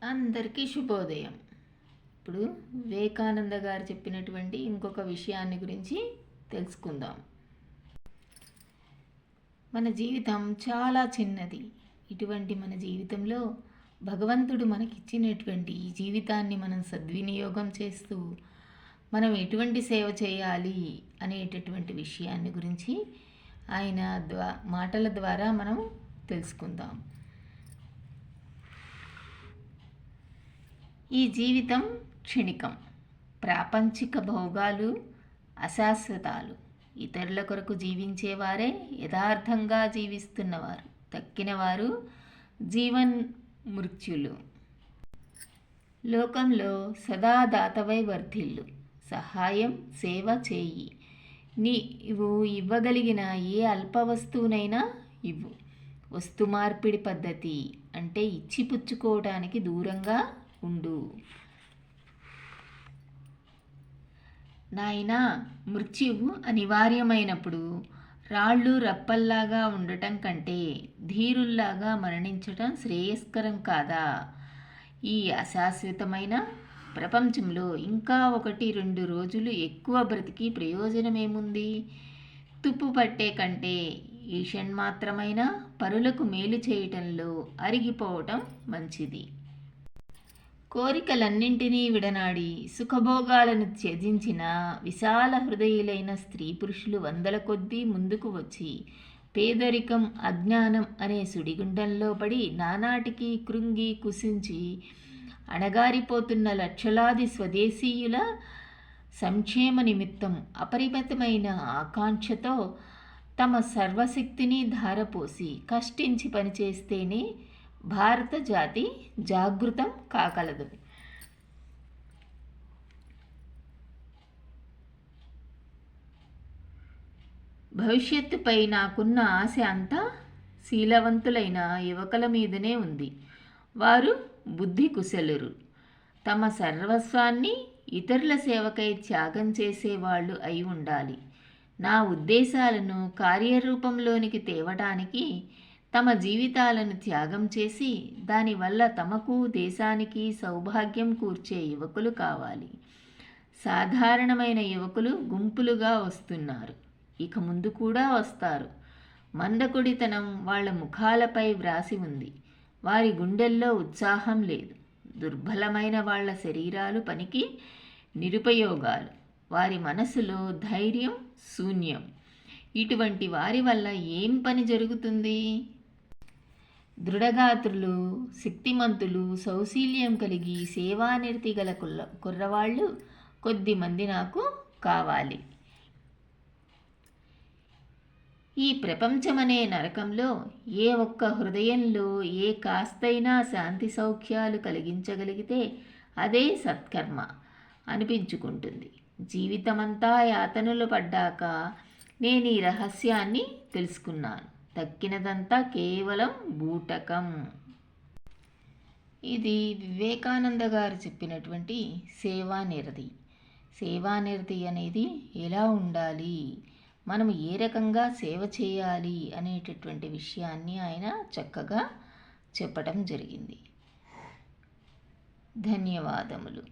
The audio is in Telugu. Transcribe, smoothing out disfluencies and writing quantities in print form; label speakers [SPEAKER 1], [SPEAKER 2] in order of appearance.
[SPEAKER 1] అందరికీ శుభోదయం. ఇప్పుడు వివేకానంద గారు చెప్పినటువంటి ఇంకొక విషయాన్ని గురించి తెలుసుకుందాం. మన జీవితం చాలా చిన్నది. ఇటువంటి మన జీవితంలో భగవంతుడు మనకిచ్చినటువంటి ఈ జీవితాన్ని మనం సద్వినియోగం చేస్తూ మనం ఎటువంటి సేవ చేయాలి అనేటటువంటి విషయాన్ని గురించి ఆయన మాటల ద్వారా మనం తెలుసుకుందాం. ఈ జీవితం క్షణికం. ప్రాపంచిక భోగాలు అశాశ్వతాలు. ఇతరుల కొరకు జీవించేవారే యథార్థంగా జీవిస్తున్నవారు. తక్కినవారు జీవన్ మృత్యులు. లోకంలో సదా దాతవై వర్ధిల్లు. సహాయం సేవ చేయి. నీవు ఇవ్వగలిగిన ఏ అల్ప వస్తువునైనా ఇవ్వు. వస్తు మార్పిడి పద్ధతి అంటే ఇచ్చిపుచ్చుకోవడానికి దూరంగా ఉండు. నాయనా, మృత్యువు అనివార్యమైనప్పుడు రాళ్ళు రప్పల్లాగా ఉండటం కంటే ధీరుల్లాగా మరణించటం శ్రేయస్కరం కాదా? ఈ అశాశ్వతమైన ప్రపంచంలో ఇంకా 1-2 రోజులు ఎక్కువ బ్రతికి ప్రయోజనమేముంది? తుప్పు పట్టే కంటే ఈషణ్మాత్రమైన పరులకు మేలు చేయటంలో అరిగిపోవటం మంచిది. కోరికలన్నింటినీ విడనాడి సుఖభోగాలను త్యజించిన విశాల హృదయులైన స్త్రీ పురుషులు వందల కొద్దీ ముందుకు వచ్చి పేదరికం అజ్ఞానం అనే సుడిగుండంలో పడి నానాటికి కృంగి కుసించి అణగారిపోతున్న లక్షలాది స్వదేశీయుల సంక్షేమ నిమిత్తం అపరిమితమైన ఆకాంక్షతో తమ సర్వశక్తిని ధారపోసి కష్టించి పనిచేస్తేనే భారత జాతి జాగృతం కాగలదు. భవిష్యత్తుపై నాకున్న ఆశ అంతా శీలవంతులైన యువకుల మీదనే ఉంది. వారు బుద్ధి కుశలురు. తమ సర్వస్వాన్ని ఇతరుల సేవకై త్యాగం చేసేవాళ్ళు అయి ఉండాలి. నా ఉద్దేశాలను కార్యరూపంలోనికి తేవటానికి తమ జీవితాలను త్యాగం చేసి దానివల్ల తమకు దేశానికి సౌభాగ్యం కూర్చే యువకులు కావాలి. సాధారణమైన యువకులు గుంపులుగా వస్తున్నారు. ఇక ముందు కూడా వస్తారు. మందకొడితనం వాళ్ళ ముఖాలపై వ్రాసి ఉంది. వారి గుండెల్లో ఉత్సాహం లేదు. దుర్బలమైన వాళ్ళ శరీరాలు పనికి నిరుపయోగాలు. వారి మనసులో ధైర్యం శూన్యం. ఇటువంటి వారి వల్ల ఏం పని జరుగుతుంది? దృఢగాత్రులు, శక్తిమంతులు, సౌశీల్యం కలిగి సేవానిరతి గల కుర్రవాళ్ళు కొద్దిమంది నాకు కావాలి. ఈ ప్రపంచమనే నరకంలో ఏ ఒక్క హృదయంలో ఏ కాస్తైనా శాంతి సౌఖ్యాలు కలిగించగలిగితే అదే సత్కర్మ అనిపించుకుంటుంది. జీవితమంతా యాతనలు పడ్డాక నేను ఈ రహస్యాన్ని తెలుసుకున్నాను. తక్కినదంతా కేవలం బూటకం. ఇది వివేకానంద గారు చెప్పినటువంటి సేవానిరతి. సేవానిరతి అనేది ఎలా ఉండాలి, మనం ఏ రకంగా సేవ చేయాలి అనేటటువంటి విషయాన్ని ఆయన చక్కగా చెప్పడం జరిగింది. ధన్యవాదములు.